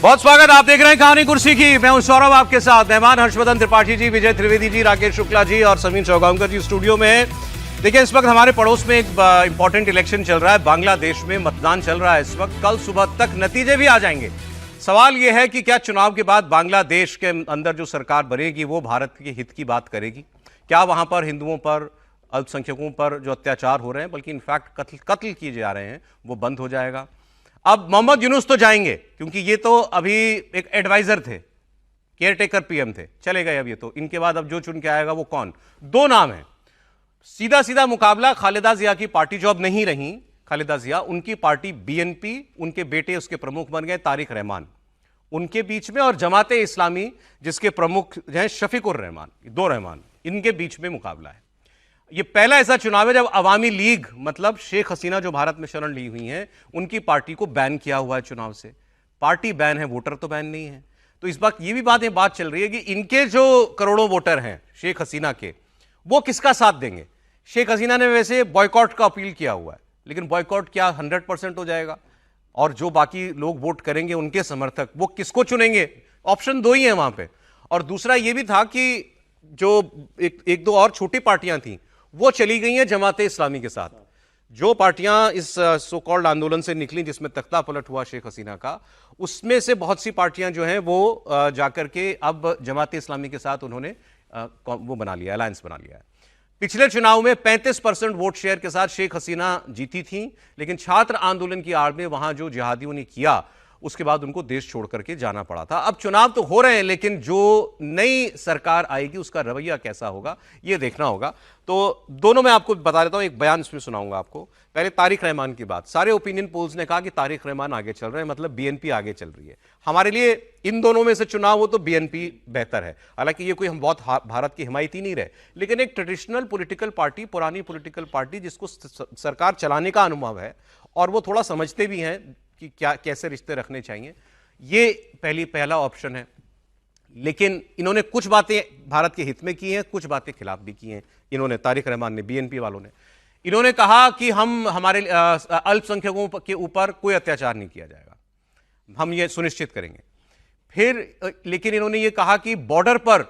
बहुत स्वागत। आप देख रहे हैं कहानी कुर्सी की। मैं हूं सौरभ आपके साथ। मेहमान हर्षवर्धन त्रिपाठी जी, विजय त्रिवेदी जी, राकेश शुक्ला जी और समीर चौगांवकर जी स्टूडियो में हैं। देखिए, इस वक्त हमारे पड़ोस में एक इंपॉर्टेंट इलेक्शन चल रहा है। बांग्लादेश में मतदान चल रहा है इस वक्त। कल सुबह तक नतीजे भी आ जाएंगे। सवाल यह है कि क्या चुनाव के बाद बांग्लादेश के अंदर जो सरकार बनेगी वो भारत के हित की बात करेगी? क्या वहां पर हिंदुओं पर, अल्पसंख्यकों पर जो अत्याचार हो रहे हैं, बल्कि इनफैक्ट कत्ल किए जा रहे हैं, वो बंद हो जाएगा? अब मोहम्मद यूनुस तो जाएंगे, क्योंकि ये तो अभी एक एडवाइजर थे, केयरटेकर पीएम थे, चले गए। अब ये तो इनके बाद अब जो चुन के आएगा वो कौन? दो नाम है, सीधा सीधा मुकाबला। खालिदा जिया की पार्टी जो अब नहीं रही, खालिदा जिया, उनकी पार्टी बीएनपी, उनके बेटे उसके प्रमुख बन गए तारिक रहमान, उनके बीच में, और जमाते इस्लामी जिसके प्रमुख हैं शफीकुर रहमान, दो रहमान, इनके बीच में मुकाबला है। ये पहला ऐसा चुनाव है जब अवामी लीग, मतलब शेख हसीना जो भारत में शरण ली हुई हैं, उनकी पार्टी को बैन किया हुआ है चुनाव से। पार्टी बैन है, वोटर तो बैन नहीं है। तो इस बात ये बात चल रही है कि इनके जो करोड़ों वोटर हैं शेख हसीना के, वो किसका साथ देंगे? शेख हसीना ने वैसे बॉयकॉट का अपील किया हुआ है, लेकिन बॉयकॉट क्या 100% हो जाएगा? और जो बाकी लोग वोट करेंगे उनके समर्थक, वो किसको चुनेंगे? ऑप्शन दो ही है वहां पे। और दूसरा ये भी था कि जो एक दो और छोटी पार्टियां थी वो चली गई हैं जमाते इस्लामी के साथ। जो पार्टियां इस सो कॉल्ड आंदोलन से निकली जिसमें तख्ता पलट हुआ शेख हसीना का, उसमें से बहुत सी पार्टियां जो हैं वो जाकर के अब जमाते इस्लामी के साथ उन्होंने वो बना लिया, अलायंस बना लिया है। पिछले चुनाव में 35% वोट शेयर के साथ शेख हसीना जीती थी, लेकिन छात्र आंदोलन की आड़ में वहां जो जिहादियों ने किया, उसके बाद उनको देश छोड़ करके जाना पड़ा था। अब चुनाव तो हो रहे हैं, लेकिन जो नई सरकार आएगी उसका रवैया कैसा होगा ये देखना होगा। तो दोनों में आपको बता देता हूं, एक बयान इसमें सुनाऊंगा आपको। पहले तारिक रहमान की बात। सारे ओपिनियन पोल्स ने कहा कि तारिक रहमान आगे चल रहे हैं, मतलब बीएनपी आगे चल रही है। हमारे लिए इन दोनों में से चुनाव हो तो बीएनपी बेहतर है। हालांकि ये कोई हम बहुत भारत की हिमायती नहीं रहे, लेकिन एक ट्रेडिशनल पॉलिटिकल पार्टी, पुरानी पॉलिटिकल पार्टी जिसको सरकार चलाने का अनुभव है और वो थोड़ा समझते भी हैं कि क्या कैसे रिश्ते रखने चाहिए, ये पहला ऑप्शन है। लेकिन इन्होंने कुछ बातें भारत के हित में की हैं, कुछ बातें खिलाफ भी की हैं। इन्होंने, तारिक रहमान ने, बीएनपी वालों ने, इन्होंने कहा कि हम हमारे अल्पसंख्यकों के ऊपर कोई अत्याचार नहीं किया जाएगा, हम ये सुनिश्चित करेंगे। फिर लेकिन इन्होंने ये कहा कि बॉर्डर पर,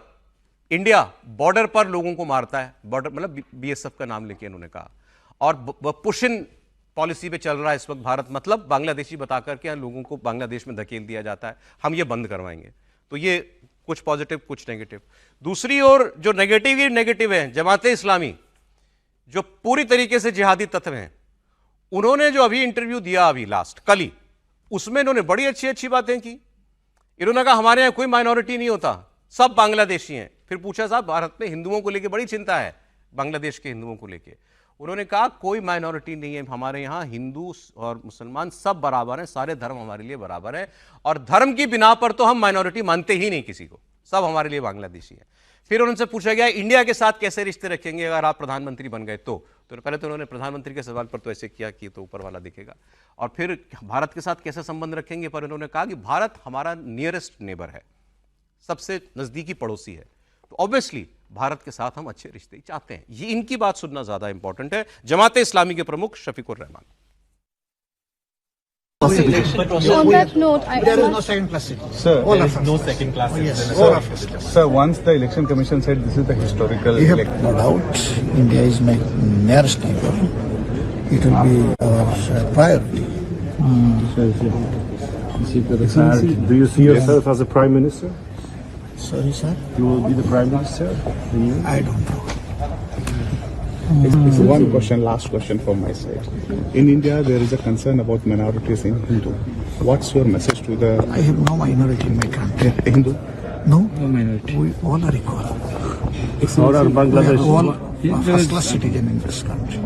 इंडिया बॉर्डर पर लोगों को मारता है, बॉर्डर मतलब बीएसएफ का नाम लेके इन्होंने कहा। और पुशिन पॉलिसी पे चल रहा है इस वक्त भारत, मतलब बांग्लादेशी बताकर के लोगों को बांग्लादेश में धकेल दिया जाता है, हम ये बंद करवाएंगे। तो ये कुछ पॉजिटिव कुछ नेगेटिव। दूसरी ओर जो नेगेटिव है, जमाते इस्लामी जो पूरी तरीके से जिहादी तत्व हैं, उन्होंने जो अभी इंटरव्यू दिया अभी लास्ट कल ही, उसमें इन्होंने बड़ी अच्छी बातें की। इन्होंने कहा हमारे यहां कोई माइनॉरिटी नहीं होता, सब बांग्लादेशी हैं। फिर पूछा साहब, भारत में हिंदुओं को लेकर बड़ी चिंता है, बांग्लादेश के हिंदुओं को लेकर। उन्होंने कहा कोई माइनॉरिटी नहीं है हमारे यहाँ, हिंदू और मुसलमान सब बराबर हैं, सारे धर्म हमारे लिए बराबर है, और धर्म की बिना पर तो हम माइनॉरिटी मानते ही नहीं किसी को, सब हमारे लिए बांग्लादेशी है। फिर उनसे पूछा गया इंडिया के साथ कैसे रिश्ते रखेंगे अगर आप प्रधानमंत्री बन गए तो पहले तो उन्होंने प्रधानमंत्री के सवाल पर तो ऐसे किया कि तो ऊपर वाला दिखेगा। और फिर भारत के साथ कैसे संबंध रखेंगे पर उन्होंने कहा कि भारत हमारा नियरेस्ट नेबर है, सबसे नजदीकी पड़ोसी है, तो ऑब्वियसली भारत के साथ हम अच्छे रिश्ते चाहते हैं। ये इनकी बात सुनना ज्यादा इंपॉर्टेंट है। जमाते इस्लामी के प्रमुख Shafiqur Rahman. On that note, there is no second class citizen. Sir, all there of is us. no second class Yes, citizen. all of us. Sir, once the election commission said this is the historical We have election. no doubt India is my nearest neighbor. It will be our priority. Do you see yourself as a prime minister? Sorry, sir. You will be the prime minister? I don't know. It's one question, last question from my side. In India, there is a concern about minorities in Hindu. What's your message to the I have no minority in my country. Hindu? No minority. We all are equal. Or are We Bangladesh? are all first-class citizen in this country.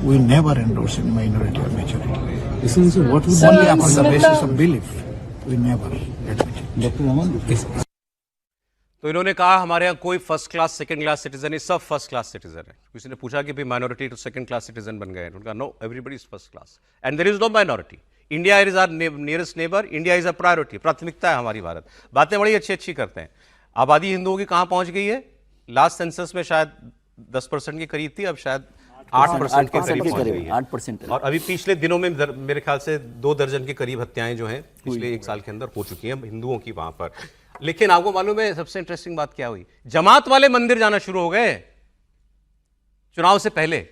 We never endorse in minority or majority. What would Only upon the basis of belief. We never admit it. तो इन्होंने कहा हमारे यहाँ कोई first class second class citizen नहीं, सब first class citizen है। किसी ने पूछा कि भाई माइनॉरिटी तो सेकंड क्लास सिटीजन बन गए, उनका no, everybody is first class and there is no minority. India is our nearest neighbour, India is a priority, प्राथमिकता है हमारी भारत। बातें बड़ी अच्छी करते हैं। आबादी हिंदुओं की कहाँ पहुंच गई है? लास्ट सेंसस में शायद 10% के करीब थी, अब शायद 8% के करीब पहुंच गई है। 8%। और अभी पिछले दिनों में मेरे ख्याल से 2 दर्जन के करीब हत्याएं जो हैं पिछले 1 साल के अंदर हो चुकी हैं हिंदुओं की वहां पर। लेकिन आपको मालूम है सबसे इंटरेस्टिंग बात क्या हुई? जमात वाले मंदिर जाना शुरू हो गए चुनाव से पहले।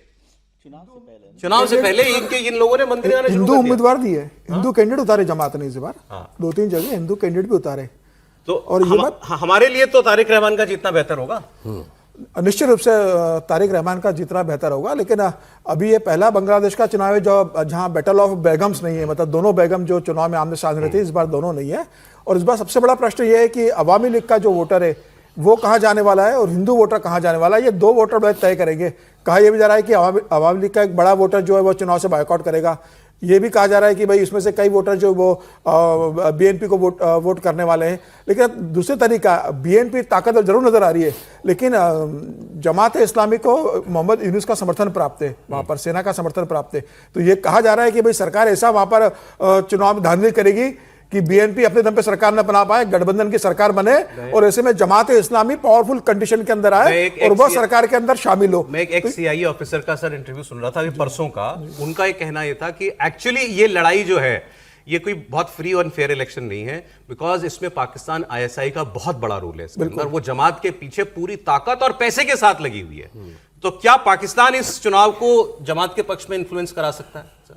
चुनाव से पहले इन लोगों ने मंदिर जाना शुरू हिंदू कर दिया। उम्मीदवार दिए, हिंदू कैंडिडेट उतारे जमात ने इस बार। 2-3 जगह हिंदू कैंडिडेट भी उतारे। तो और ये बात हमारे लिए तो तारिक रहमान का जीतना बेहतर होगा। निश्चित रूप से तारिक रहमान का जितना बेहतर होगा, लेकिन अभी ये पहला बांग्लादेश का चुनाव है जो जहां बैटल ऑफ बेगम्स नहीं है, मतलब दोनों बेगम जो चुनाव में आमने सामने रहती है, इस बार दोनों नहीं है। और इस बार सबसे बड़ा प्रश्न ये है कि अवामी लीग का जो वोटर है वो कहाँ जाने वाला है और हिंदू वोटर कहाँ जाने वाला है। ये 2 वोटर बड़े तय करेंगे। कहा यह भी जा रहा है कि अवामी लीग का एक बड़ा वोटर जो है वो चुनाव से बायकॉट करेगा। ये भी कहा जा रहा है कि भाई इसमें से कई वोटर जो वो बीएनपी को वोट करने वाले हैं। लेकिन दूसरे तरीका, बीएनपी ताकतवर जरूर नजर आ रही है, लेकिन जमात इस्लामी को मोहम्मद यूनुस का समर्थन प्राप्त है, वहां पर सेना का समर्थन प्राप्त है। तो ये कहा जा रहा है कि भाई सरकार ऐसा वहां पर चुनाव में धांधली करेगी कि बीएनपी अपने दम पे सरकार न बना पाए, गठबंधन की सरकार बने और ऐसे में जमात इस्लामी पावरफुल कंडीशन के अंदर आए और वह सरकार के अंदर शामिल हो। मैं एक एक्स-सीआईए ऑफिसर का सर इंटरव्यू सुन रहा था अभी परसों का। उनका एक कहना यह था कि एक्चुअली ये लड़ाई जो है ये कोई बहुत फ्री और फेयर इलेक्शन नहीं है, बिकॉज इसमें पाकिस्तान आईएसआई का बहुत बड़ा रोल है इसके अंदर। वो जमात के पीछे पूरी ताकत और पैसे के साथ लगी हुई है। तो क्या पाकिस्तान इस चुनाव को जमात के पक्ष में इन्फ्लुएंस करा सकता है सर?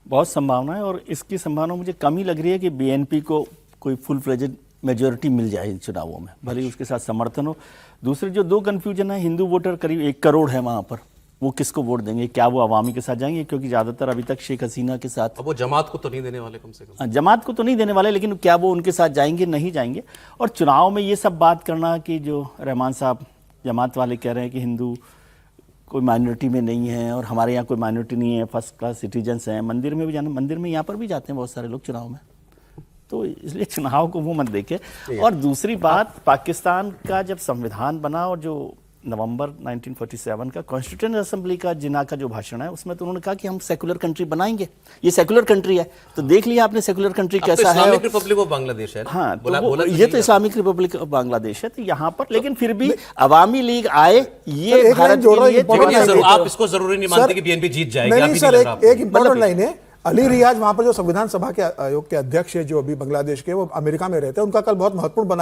बहुत संभावना है, और इसकी संभावना मुझे कम ही लग रही है कि बीएनपी को कोई फुल फ्लेजेड मेजोरिटी मिल जाए इन चुनावों में, भले ही उसके साथ समर्थन हो। दूसरे जो 2 कन्फ्यूजन है, हिंदू वोटर करीब 1 करोड़ है वहाँ पर, वो किसको वोट देंगे? क्या वो अवामी के साथ जाएंगे? क्योंकि ज़्यादातर अभी तक शेख हसीना के साथ। अब वो जमात को तो नहीं देने वाले कम से कम। जमात को तो नहीं देने वाले, लेकिन क्या वो उनके साथ जाएंगे? नहीं जाएंगे। और चुनाव में ये सब बात करना कि जो रहमान साहब जमात वाले कह रहे हैं कि हिंदू कोई माइनॉरिटी में नहीं है और हमारे यहाँ कोई माइनॉरिटी नहीं है, फर्स्ट क्लास सिटीजन्स हैं, मंदिर में भी जाना, मंदिर में यहाँ पर भी जाते हैं बहुत सारे लोग चुनाव में। तो इसलिए चुनाव को वो मत देखे। और दूसरी बात, पाकिस्तान का जब संविधान बना और जो नवंबर 1947 का कॉन्स्टिट्यूएंट असेंबली का जिन्ना का जो भाषण है, उसमें तो उन्होंने कहा कि हम सेकुलर कंट्री बनाएंगे। ये सेकुलर कंट्री है, तो देख लिया आपने सेकुलर कंट्री कैसा है। इस्लामिक रिपब्लिक ऑफ बांग्लादेश है। हाँ, तो ये तो इस्लामिक रिपब्लिक ऑफ बांग्लादेश है। तो यहाँ पर लेकिन फिर भी अवामी लीग आए, ये भारत के लिए। आप इसको जरूरी नहीं मानते कि बीएनपी जीत जाएगी? नहीं सर, एक इंपॉर्टेंट लाइन है। अली रियाज वहां पर जो संविधान सभा के आयोग के अध्यक्ष है जो अभी बांग्लादेश के, वो अमेरिका में रहते हैं, उनका कल बहुत महत्वपूर्ण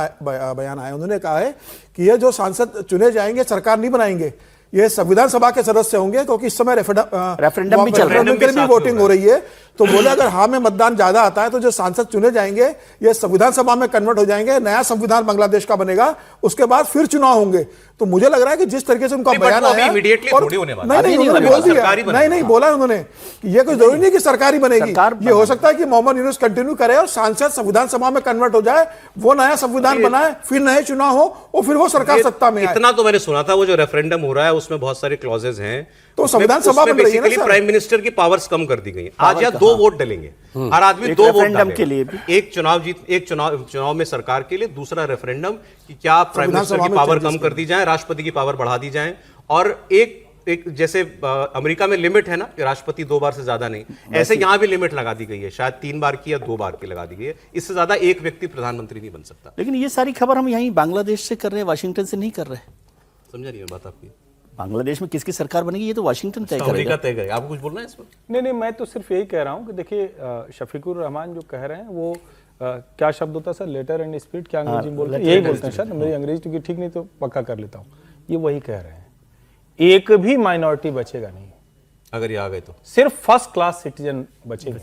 बयान आया। उन्होंने कहा है कि ये जो सांसद चुने जाएंगे सरकार नहीं बनाएंगे, ये संविधान सभा के सदस्य होंगे, क्योंकि इस समय रेफरेंडम भी चल रहा है, के लिए वोटिंग हो रही है। तो बोले अगर हाँ में मतदान ज्यादा आता है तो जो सांसद चुने जाएंगे ये संविधान सभा में कन्वर्ट हो जाएंगे, नया संविधान बांग्लादेश का बनेगा, उसके बाद फिर चुनाव होंगे। तो मुझे लग रहा है कि जिस तरीके से उनका बयान आया, नहीं बोला उन्होंने कि ये कोई जरूरी नहीं कि सरकारी बनेगी, ये हो सकता है कि मोहम्मद यूनुस कंटिन्यू करे और सांसद संविधान सभा में कन्वर्ट हो जाए, वो नया संविधान बनाए, फिर नए चुनाव हो और फिर वो सरकार सत्ता में आए। इतना तो मैंने सुना था, वो जो रेफरेंडम हो रहा है उसमें बहुत सारे क्लॉजेज हैं, तो संविधान सभा बन रही है ना सर। प्राइम मिनिस्टर की पावर्स कम कर दी गई। आज या 2 वोट डलेंगे, हर आदमी 2 वोट डालेगा के लिए। एक चुनाव में सरकार के लिए, दूसरा रेफरेंडम कि क्या प्राइम मिनिस्टर की पावर कम कर दी जाए, राष्ट्रपति की पावर बढ़ा दी जाए। और एक जैसे अमेरिका में लिमिट है ना कि राष्ट्रपति 2 बार से ज्यादा नहीं, ऐसे यहां भी लिमिट लगा दी गई है, शायद 3 बार की या 2 बार की लगा दी गई है। इससे ज्यादा एक व्यक्ति प्रधानमंत्री नहीं बन सकता। लेकिन ये सारी खबर हम यहीं बांग्लादेश से कर रहे हैं, वाशिंगटन से नहीं कर रहे। समझा नहीं बात आपकी? बांग्लादेश में किसकी सरकार बनेगी ये तो वाशिंगटन तय करेगा। आपको कुछ बोलना है इस पर? नहीं, मैं तो सिर्फ यही कह रहा हूं कि देखिए शफीकुर रहमान जो कह रहे हैं वो क्या शब्द होता है सर, लेटर एंड स्पिरिट, क्या अंग्रेजी में बोलते हैं? यही बोलते हैं सर, मेरी अंग्रेजी क्योंकि ठीक नहीं तो पक्का कर लेता हूं। ये वही कह रहे हैं, एक भी माइनॉरिटी बचेगा नहीं अगर ये आ गए तो, सिर्फ फर्स्ट क्लास सिटीजन बचेगा।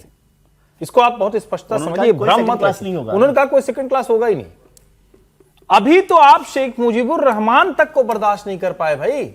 इसको आप बहुत स्पष्टता समझिए, भ्रम मत रखिए। उन्होंने कहा कोई सेकंड क्लास होगा ही नहीं। अभी तो आप शेख मुजीबुर रहमान तक को बर्दाश्त नहीं कर पाए भाई,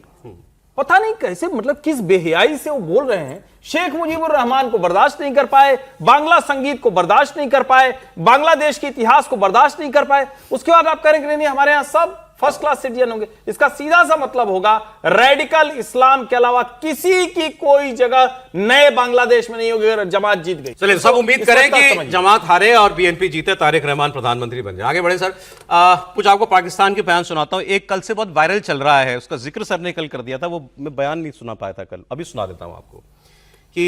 पता नहीं कैसे, मतलब किस बेहयाई से वो बोल रहे हैं। शेख मुजीबुर रहमान को बर्दाश्त नहीं कर पाए, बांग्ला संगीत को बर्दाश्त नहीं कर पाए, बांग्लादेश के इतिहास को बर्दाश्त नहीं कर पाए। उसके बाद आप कह रहे हैं कि नहीं हमारे यहां सब फर्स्ट क्लास सिटीजन होंगे। इसका सीधा सा मतलब होगा रेडिकल इस्लाम के अलावा किसी की कोई जगह नए बांग्लादेश में नहीं होगी अगर जमात जीत गई। चलिए सब उम्मीद करें कि जमात हारे और बीएनपी जीते, तारिक रहमान प्रधानमंत्री बन जाए। आगे बढ़े सर, कुछ आपको पाकिस्तान के बयान सुनाता हूं। एक कल से बहुत वायरल चल रहा है, उसका जिक्र सर ने कल कर दिया था, वो मैं बयान नहीं सुना पाया था कल, अभी सुना देता हूं आपको। कि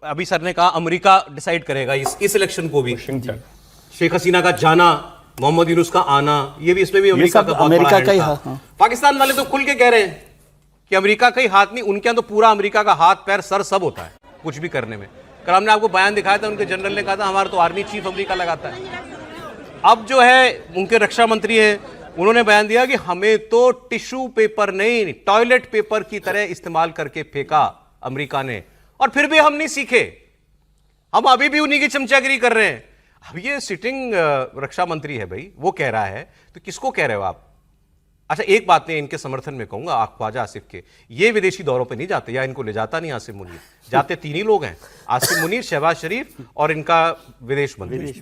अभी सर ने कहा अमेरिका डिसाइड करेगा इस इलेक्शन को भी, शेख हसीना का जाना, मोहम्मद यूनुस का आना, ये भी इसमें भी अमेरिका का बहुत बड़ा हैंड था। पाकिस्तान वाले तो खुल के कह रहे हैं कि अमेरिका का ही हाथ नहीं, उनके यहाँ तो पूरा अमेरिका का हाथ पैर सर सब होता है कुछ भी करने में। कल हमने आपको बयान दिखाया था, उनके जनरल ने कहा था हमारा तो आर्मी चीफ अमेरिका लगाता है। अब जो है उनके रक्षा मंत्री हैं, उन्होंने बयान दिया कि हमें तो टिश्यू पेपर नहीं, टॉयलेट पेपर की तरह इस्तेमाल करके फेंका अमेरिका ने, और फिर भी हम नहीं सीखे, हम अभी भी उन्हीं की चमचागिरी कर रहे हैं। अब ये सिटिंग रक्षा मंत्री है भाई, वो कह रहा है तो किसको कह रहे हो आप? अच्छा एक बात मैं इनके समर्थन में कहूंगा, ख्वाजा आसिफ के, ये विदेशी दौरों पे नहीं जाते, या इनको ले जाता नहीं आसिफ मुनीर, जाते तीन ही लोग हैं, आसिफ मुनीर, शहबाज शरीफ और इनका विदेश मंत्री,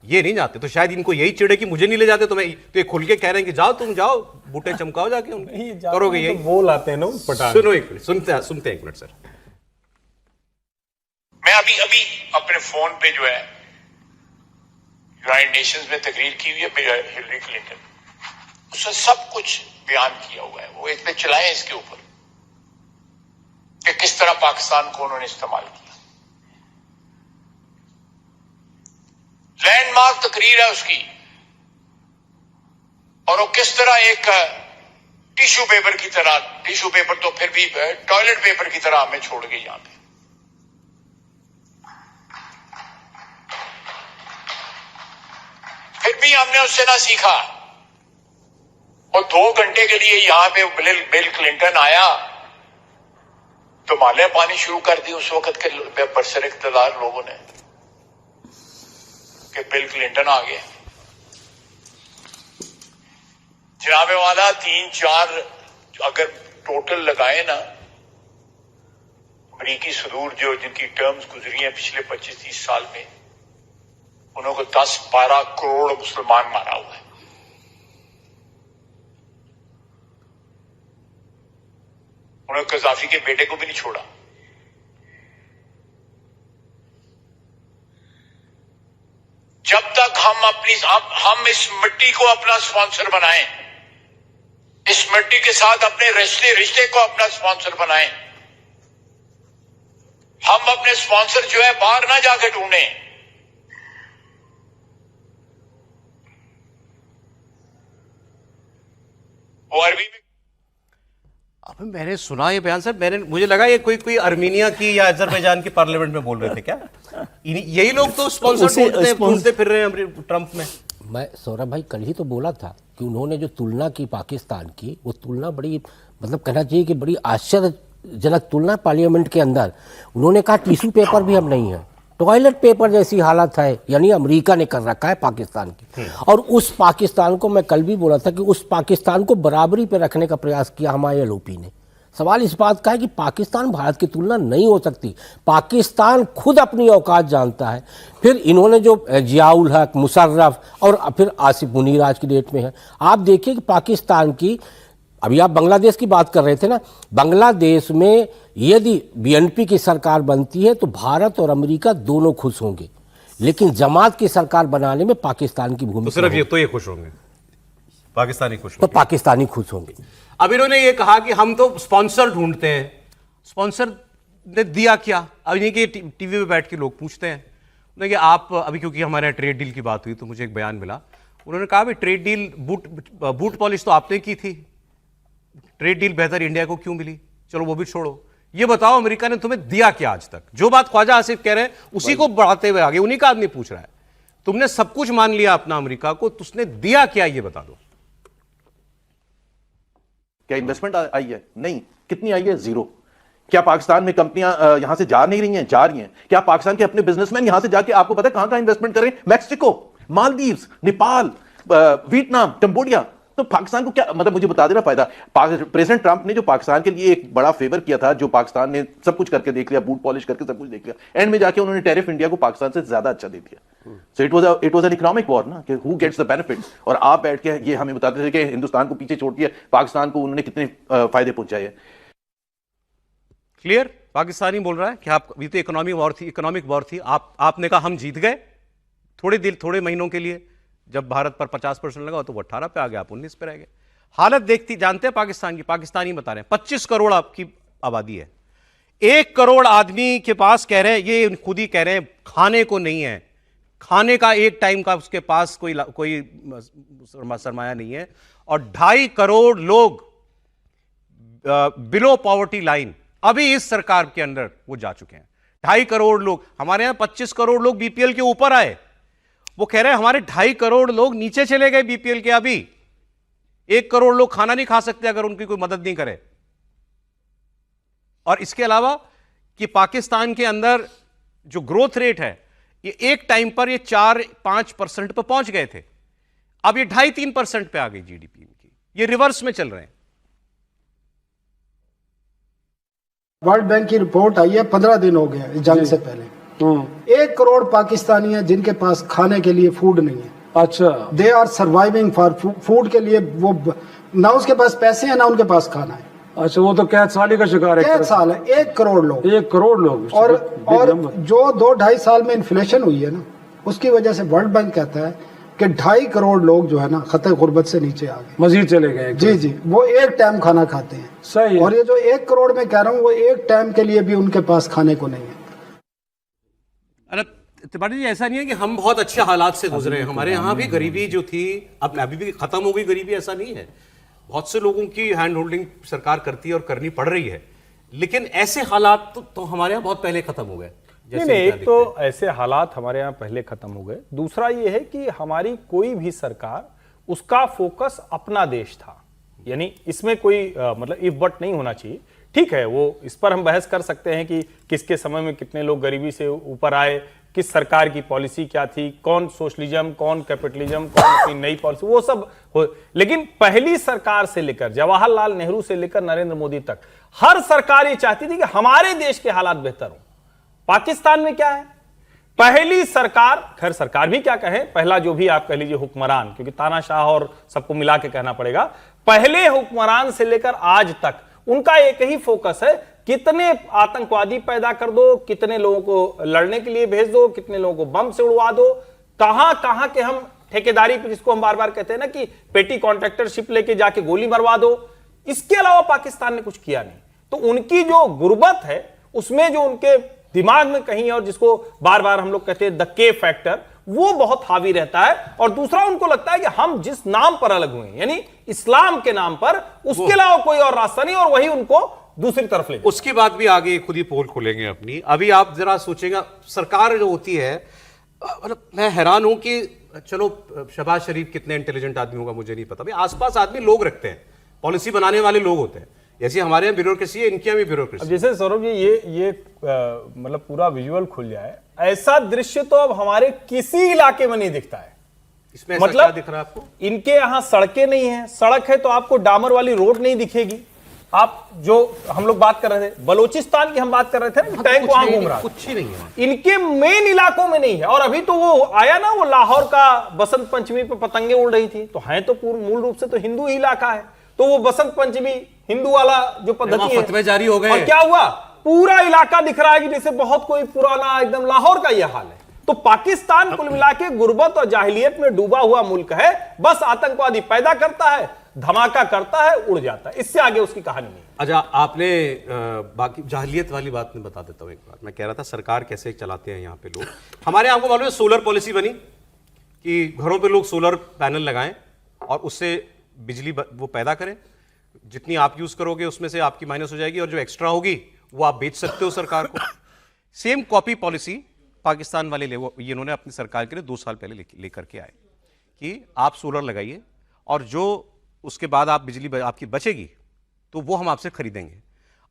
ये नहीं जाते। तो शायद इनको यही चिड़े कि मुझे नहीं ले जाते, तो मैं तो ये खुल के कह रहे हैं कि जाओ तुम जाओ, बूटे चमकाओ जाके उनके, करोगे यही? बोल आते हैं ना पठान। सुनो एक मिनट, सुनते हैं एक मिनट सर। मैं अभी अपने फोन पे जो है यूनाइटेड नेशंस में तकरीर की हुई है हिलरी क्लिंटन, उसने सब कुछ बयान किया हुआ है, वो एक पे चलाएं इसके ऊपर कि किस तरह पाकिस्तान को उन्होंने इस्तेमाल किया। लैंडमार्क तकरीर है उसकी, और वो किस तरह एक टिश्यू पेपर की तरह, टिश्यू पेपर तो फिर भी टॉयलेट पेपर की तरह हमें छोड़ गई यहां पे। फिर भी हमने उससे ना सीखा, और 2 घंटे के लिए यहां पे बिल क्लिंटन आया तो माले पानी शुरू कर दी उस वक्त के बरसर इख्तियार लोगों ने कि बिल क्लिंटन आ गए। जनाबे वाला 3-4 अगर टोटल लगाए ना, अमरीकी सदूर जो जिनकी टर्म्स गुजरी हैं पिछले 25-30 साल में, उन्होंने 10-12 करोड़ मुसलमान मारा हुआ है। उन्होंने कजाफी के बेटे को भी नहीं छोड़ा। जब तक हम इस मिट्टी को अपना स्पॉन्सर बनाएं, इस मिट्टी के साथ अपने रिश्ते को अपना स्पॉन्सर बनाएं, हम अपने स्पॉन्सर जो है बाहर ना जाके ढूंढें। वो अरबी में अब मैंने सुना ये बयान सर, मुझे लगा ये कोई अर्मीनिया की या अजरबैजान की पार्लियामेंट में बोल रहे थे क्या? यही लोग तो स्पॉन्सर ढूंढते फिर रहे हैं ट्रंप में। मैं सौरभ भाई कल ही तो बोला था कि उन्होंने जो तुलना की पाकिस्तान की, वो तुलना बड़ी, मतलब कहना चाहिए कि बड़ी आश्चर्यजनक तुलना पार्लियामेंट के अंदर। उन्होंने कहा टिश्यू पेपर भी हम नहीं है, टॉयलेट पेपर जैसी हालत है, यानी अमेरिका ने कर रखा है पाकिस्तान की। और उस पाकिस्तान को मैं कल भी बोला था कि उस पाकिस्तान को बराबरी पे रखने का प्रयास किया हमारे एलओपी ने। सवाल इस बात का है कि पाकिस्तान भारत की तुलना नहीं हो सकती, पाकिस्तान खुद अपनी औकात जानता है। फिर इन्होंने जो जियाउल हक, मुशर्रफ और फिर आसिफ मुनीर आज की डेट में है, आप देखिए कि पाकिस्तान की, अभी आप बांग्लादेश की बात कर रहे थे ना, बांग्लादेश में यदि बीएनपी की सरकार बनती है तो भारत और अमेरिका दोनों खुश होंगे, लेकिन जमात की सरकार बनाने में पाकिस्तान की भूमिका, तो सिर्फ ये तो ये खुश होंगे, पाकिस्तानी खुश तो पाकिस्तानी खुश होंगे। अब इन्होंने ये कहा कि हम तो स्पॉन्सर ढूंढते हैं, स्पॉन्सर ने दिया क्या? अब इन्हीं के टीवी पे बैठ के लोग पूछते हैं कि आप अभी, क्योंकि हमारे यहाँ ट्रेड डील की बात हुई तो मुझे एक बयान मिला, उन्होंने कहा भी ट्रेड डील बूट पॉलिश तो आपने की थी, ट्रेड डील बेहतर इंडिया को क्यों मिली? चलो वो भी छोड़ो, ये बताओ अमेरिका ने तुम्हें दिया क्या आज तक? जो बात ख्वाजा आसिफ कह रहे हैं उसी को बढ़ाते हुए आगे उन्हीं का आदमी पूछ रहा है, तुमने सब कुछ मान लिया अपना अमेरिका को, तुमने दिया क्या ये बता दो। क्या इन्वेस्टमेंट आई है? नहीं। कितनी आई है? 0। क्या पाकिस्तान में कंपनियां यहां से जा नहीं रही हैं? जा रही हैं। क्या पाकिस्तान के अपने बिजनेसमैन यहां से जाके, आपको पता है कहां कहां इन्वेस्टमेंट करें? Mexico, Maldives, Nepal, Vietnam, Cambodia. तो पाकिस्तान को क्या, मतलब मुझे बता देना फायदा। प्रेसिडेंट ट्रंप ने जो पाकिस्तान के लिए एक बड़ा फेवर किया था, जो पाकिस्तान ने सब कुछ करके देख लिया, बूट पॉलिश करके सब कुछ देख लिया, एंड में जाके उन्होंने टैरिफ इंडिया को पाकिस्तान से ज्यादा अच्छा दे दिया। So it was an economic war ना, कि हु गेट्स द बेनिफिट। और आप बैठ के ये हमें बताते थे कि हिंदुस्तान को पीछे छोड़ दिया, पाकिस्तान को उन्होंने कितने फायदे पहुंचाए। क्लियर? पाकिस्तानी बोल रहा है कि आप, ये तो इकोनॉमिक वॉर थी, आपने कहा हम जीत गए थोड़े महीनों के लिए, जब भारत पर 50% लगा तो वो 18 पे आ गया, आप 19 पे रह गए। हालत देखती जानते हैं पाकिस्तान की, पाकिस्तानी बता रहे हैं 25 करोड़ आपकी आबादी है, 1 करोड़ आदमी के पास कह रहे हैं, ये खुद ही कह रहे हैं, खाने को नहीं है, खाने का एक टाइम का उसके पास कोई सरमाया नहीं है। और 2.5 करोड़ लोग बिलो पॉवर्टी लाइन, अभी इस सरकार के अंदर वो जा चुके हैं। 2.5 करोड़ लोग, हमारे यहां 25 करोड़ लोग बीपीएल के ऊपर आए, वो कह रहे हैं हमारे 2.5 करोड़ लोग नीचे चले गए बीपीएल के। अभी 1 करोड़ लोग खाना नहीं खा सकते अगर उनकी कोई मदद नहीं करे। और इसके अलावा कि पाकिस्तान के अंदर जो ग्रोथ रेट है, ये एक टाइम पर ये 4-5% पर पहुंच गए थे, अब ये 2.5-3% पे आ गई जीडीपी इनकी। ये रिवर्स में चल रहे हैं। वर्ल्ड बैंक की रिपोर्ट आई है, 15 दिन हो गए जंग से पहले। 1 करोड़ पाकिस्तानी हैं जिनके पास खाने के लिए फूड नहीं है। अच्छा, they are surviving for food के लिए, वो ना उसके पास पैसे हैं ना उनके पास खाना है। अच्छा, वो तो कैद साली का शिकार है। कैद साल है, 1 करोड़ लोग। 1 करोड़ लोग। और जो 2-2.5 साल में इन्फ्लेशन हुई है ना, उसकी वजह से वर्ल्ड बैंक कहता है कि 2.5 करोड़ लोग जो है ना खतरे गुर्बत से नीचे आ गए, मजीद चले गए। जी जी, वो एक टाइम खाना खाते हैं। सही। और ये जो 1 करोड़ में कह रहा हूँ, वो एक टाइम के लिए भी उनके पास खाने को नहीं है। अरे त्रिपाठी जी, ऐसा नहीं है कि हम बहुत अच्छे हालात से गुजरे हैं। हमारे यहाँ भी गरीबी जो थी अब अभी भी खत्म हो गई गरीबी, ऐसा नहीं है। बहुत से लोगों की हैंड होल्डिंग सरकार करती है और करनी पड़ रही है, लेकिन ऐसे हालात तो हमारे यहाँ बहुत पहले खत्म हो गए। नहीं, एक तो ऐसे हालात हमारे यहाँ पहले खत्म हो गए। दूसरा ये है कि हमारी कोई भी सरकार, उसका फोकस अपना देश था, यानी इसमें कोई मतलब इफ बट नहीं होना चाहिए। ठीक है, वो इस पर हम बहस कर सकते हैं कि किसके समय में कितने लोग गरीबी से ऊपर आए, किस सरकार की पॉलिसी क्या थी, कौन सोशलिज्म, कौन कैपिटलिज्म, कौन अपनी नई पॉलिसी, वो सब हो। लेकिन पहली सरकार से लेकर जवाहरलाल नेहरू से लेकर नरेंद्र मोदी तक हर सरकार ये चाहती थी कि हमारे देश के हालात बेहतर हो। पाकिस्तान में क्या है, पहली सरकार, खैर सरकार भी क्या कहें, पहला जो भी आप कह लीजिए हुक्मरान, क्योंकि तानाशाह और सबको मिला के कहना पड़ेगा, पहले हुक्मरान से लेकर आज तक उनका एक ही फोकस है, कितने आतंकवादी पैदा कर दो, कितने लोगों को लड़ने के लिए भेज दो, कितने लोगों को बम से उड़वा दो, कहां कहां के हम ठेकेदारी पे, जिसको हम बार बार कहते हैं ना कि पेटी कॉन्ट्रैक्टरशिप लेके जाके गोली मरवा दो। इसके अलावा पाकिस्तान ने कुछ किया नहीं। तो उनकी जो गुर्बत है, उसमें जो उनके दिमाग में कहीं, और जिसको बार बार हम लोग कहते हैं द के फैक्टर, वो बहुत हावी रहता है। और दूसरा, उनको लगता है कि हम जिस नाम पर अलग हुए, यानी इस्लाम के नाम पर, उसके अलावा कोई और रास्ता नहीं, और वही उनको दूसरी तरफ ले। उसकी बात भी आगे खुद ही पोल खोलेंगे अपनी। अभी आप जरा सोचेगा, सरकार जो होती है, मतलब मैं हैरान हूं कि चलो शहबाज शरीफ कितने इंटेलिजेंट आदमी होगा मुझे नहीं पता, भाई आसपास आदमी लोग रखते हैं, पॉलिसी बनाने वाले लोग होते हैं। जैसे हमारे यहाँ ब्यूरोक्रेसी है, इनके यहाँ भी ब्यूरोक्रेसी। जैसे सौरभ जी ये मतलब पूरा विजुअल खुल जाए, ऐसा दृश्य तो अब हमारे किसी इलाके में नहीं दिखता है। इसमें मतलब क्या दिख रहा है आपको? इनके यहाँ सड़कें नहीं है, सड़क है तो आपको डामर वाली रोड नहीं दिखेगी। आप जो हम लोग बात कर रहे थे बलूचिस्तान की, हम बात कर रहे थे ना, टैंक वहां घूम रहा, कुछ ही नहीं है इनके मेन इलाकों में नहीं है। और अभी तो वो आया ना, वो लाहौर का बसंत पंचमी पे पतंगे उड़ रही थी, तो है तो मूल रूप से तो हिंदू ही इलाका है, तो वो बसंत पंचमी हिंदू वाला जो पद्धति है, फतवे जारी हो गए। और क्या हुआ, पूरा इलाका दिख रहा है कि जैसे बहुत कोई पुराना एकदम लाहौर का यह हाल है। तो पाकिस्तान कुल मिला के गुर्बत और जाहिलियत में डूबा हुआ मुल्क है। बस आतंकवादी पैदा करता है, धमाका करता है, उड़ जाता है, इससे आगे उसकी कहानी नहीं। अच्छा, आपने बाकी जाहिलियत वाली बात में बता देता हूं एक बात। मैं कह रहा था सरकार कैसे चलाते हैं यहाँ पे लोग। हमारे आपको मालूम है सोलर पॉलिसी बनी कि घरों पे लोग सोलर पैनल लगाएं और उससे बिजली वो पैदा करें। जितनी आप यूज करोगे उसमें से आपकी माइनस हो जाएगी, और जो एक्स्ट्रा होगी वो आप बेच सकते हो सरकार को। सेम कॉपी पॉलिसी पाकिस्तान वाले ये इन्होंने अपनी सरकार के लिए 2 साल पहले लेकर के आए कि आप सोलर लगाइए और जो उसके बाद आप बिजली आपकी बचेगी तो वो हम आपसे खरीदेंगे।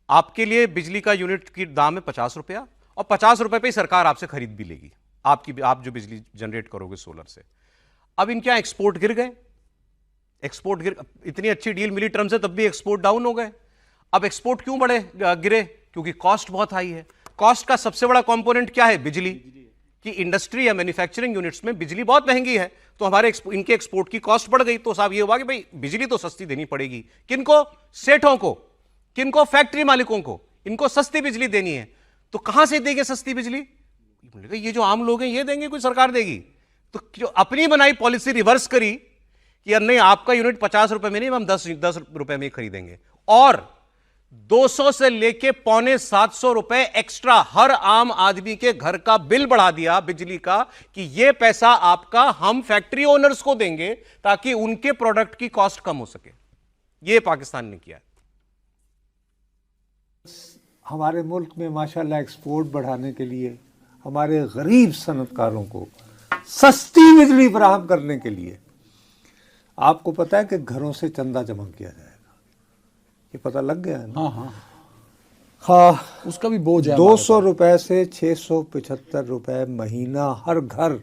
आपके लिए बिजली का यूनिट की दाम है 50 रुपया, और 50 रुपए पे ही सरकार आपसे खरीद भी लेगी आप जो बिजली जनरेट करोगे सोलर से। अब इनके यहाँ एक्सपोर्ट गिर गए, इतनी अच्छी डील मिली ट्रम्प से, तब भी एक्सपोर्ट डाउन हो गए। अब एक्सपोर्ट क्यों गिरे? क्योंकि कॉस्ट बहुत हाई है। कॉस्ट का सबसे बड़ा कंपोनेंट क्या है? बिजली। कि इंडस्ट्री या मैन्युफैक्चरिंग यूनिट्स में बिजली बहुत महंगी है, तो हमारे इनके एक्सपोर्ट की कॉस्ट बढ़ गई। तो साहब ये हुआ कि भाई बिजली तो सस्ती देनी पड़ेगी। किनको? सेठों को, किनको? फैक्ट्री मालिकों को। इनको सस्ती बिजली देनी है, तो कहां से देंगे सस्ती बिजली? ये जो आम लोग हैं ये देंगे, कोई सरकार देगी? तो जो अपनी बनाई पॉलिसी रिवर्स करी कि यार नहीं, आपका यूनिट 50 रुपए में नहीं, हम 10 रुपए में खरीदेंगे। और 200 से लेके 650 रुपए एक्स्ट्रा हर आम आदमी के घर का बिल बढ़ा दिया बिजली का, कि ये पैसा आपका हम फैक्ट्री ओनर्स को देंगे ताकि उनके प्रोडक्ट की कॉस्ट कम हो सके। ये पाकिस्तान ने किया। हमारे मुल्क में माशाल्लाह एक्सपोर्ट बढ़ाने के लिए, हमारे गरीब सनतकारों को सस्ती बिजली फराहम करने के लिए आपको पता है कि घरों से चंदा जमा किया जाएगा, ये पता लग गया है ना? हाँ, उसका भी बोझ है। 200 रुपए से 675 रुपए महीना हर घर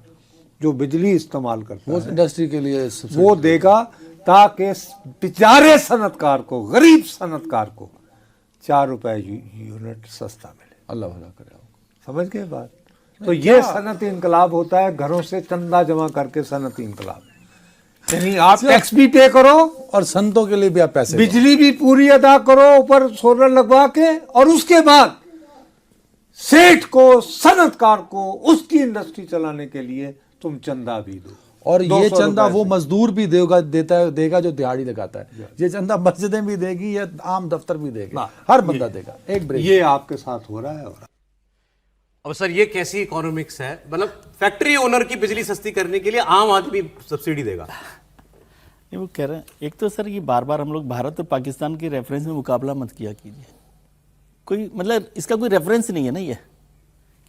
जो बिजली इस्तेमाल करता है इंडस्ट्री के लिए वो देगा, ताकि बेचारे सनतकार को, गरीब सनतकार को 4 रुपए यूनिट सस्ता मिले। अल्लाह भला करे। समझ गए बात? तो ये सनती इनकलाब होता है, घरों से चंदा जमा करके सनती इनकलाब। यानी आप टैक्स भी पे करो और संतों के लिए भी आप पैसे बिजली भी पूरी अदा करो, ऊपर सोलर लगवा के, और उसके बाद सेठ को, सनतकार को उसकी इंडस्ट्री चलाने के लिए तुम चंदा भी दो। और ये चंदा वो मजदूर भी देगा जो दिहाड़ी लगाता है। ये चंदा मस्जिदें भी देगी, या आम दफ्तर भी देगा, हर बंदा देगा। एक ब्रेक, ये आपके साथ हो रहा है। अब सर ये कैसी इकोनॉमिक्स है? मतलब फैक्ट्री ओनर की बिजली सस्ती करने के लिए आम आदमी सब्सिडी देगा? नहीं, वो कह रहे हैं, एक तो सर ये बार बार हम लोग भारत और पाकिस्तान के रेफरेंस में मुकाबला मत किया कीजिए। कोई मतलब इसका कोई रेफरेंस नहीं है ना ये,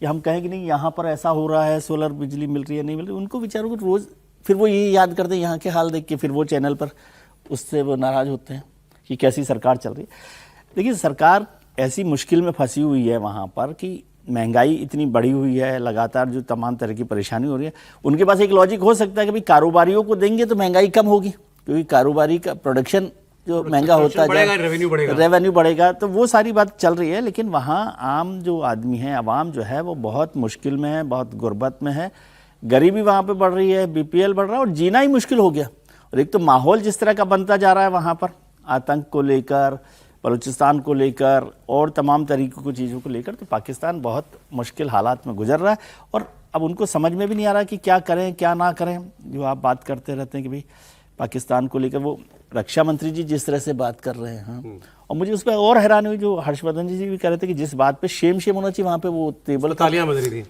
कि हम कहें कि नहीं यहाँ पर ऐसा हो रहा है, सोलर बिजली मिल रही है, नहीं मिल रही। उनको बेचारों को रोज़ फिर वो यही याद करते हैं यहाँ के हाल देख के, फिर वो चैनल पर उससे वो नाराज़ होते हैं कि कैसी सरकार चल रही है। देखिए, सरकार ऐसी मुश्किल में फंसी हुई है वहाँ पर कि महंगाई इतनी बढ़ी हुई है, लगातार जो तमाम तरह की परेशानी हो रही है। उनके पास एक लॉजिक हो सकता है कि भाई कारोबारियों को देंगे तो महंगाई कम होगी, क्योंकि कारोबारी का प्रोडक्शन जो महंगा होता है, रेवेन्यू बढ़ेगा, तो वो सारी बात चल रही है। लेकिन वहाँ आम जो आदमी है, आवाम जो है, वो बहुत मुश्किल में है, बहुत गुर्बत में है। गरीबी वहाँ पे बढ़ रही है, बीपीएल बढ़ रहा है, और जीना ही मुश्किल हो गया। और एक तो माहौल जिस तरह का बनता जा रहा है वहाँ पर, आतंक को लेकर, बलूचिस्तान को लेकर और तमाम तरीक़ों की चीज़ों को लेकर, तो पाकिस्तान बहुत मुश्किल हालात में गुजर रहा है। और अब उनको समझ में भी नहीं आ रहा कि क्या करें क्या ना करें। जो आप बात करते रहते हैं कि भाई पाकिस्तान को लेकर, वो रक्षा मंत्री जी जिस तरह से बात कर रहे हैं, हाँ, और मुझे उस पर और हैरानी हुई, जो हर्षवर्धन जी भी कह रहे थे कि जिस बात पे शेम होना चाहिए वहाँ पे वो टेबल तालियां बज रही थी।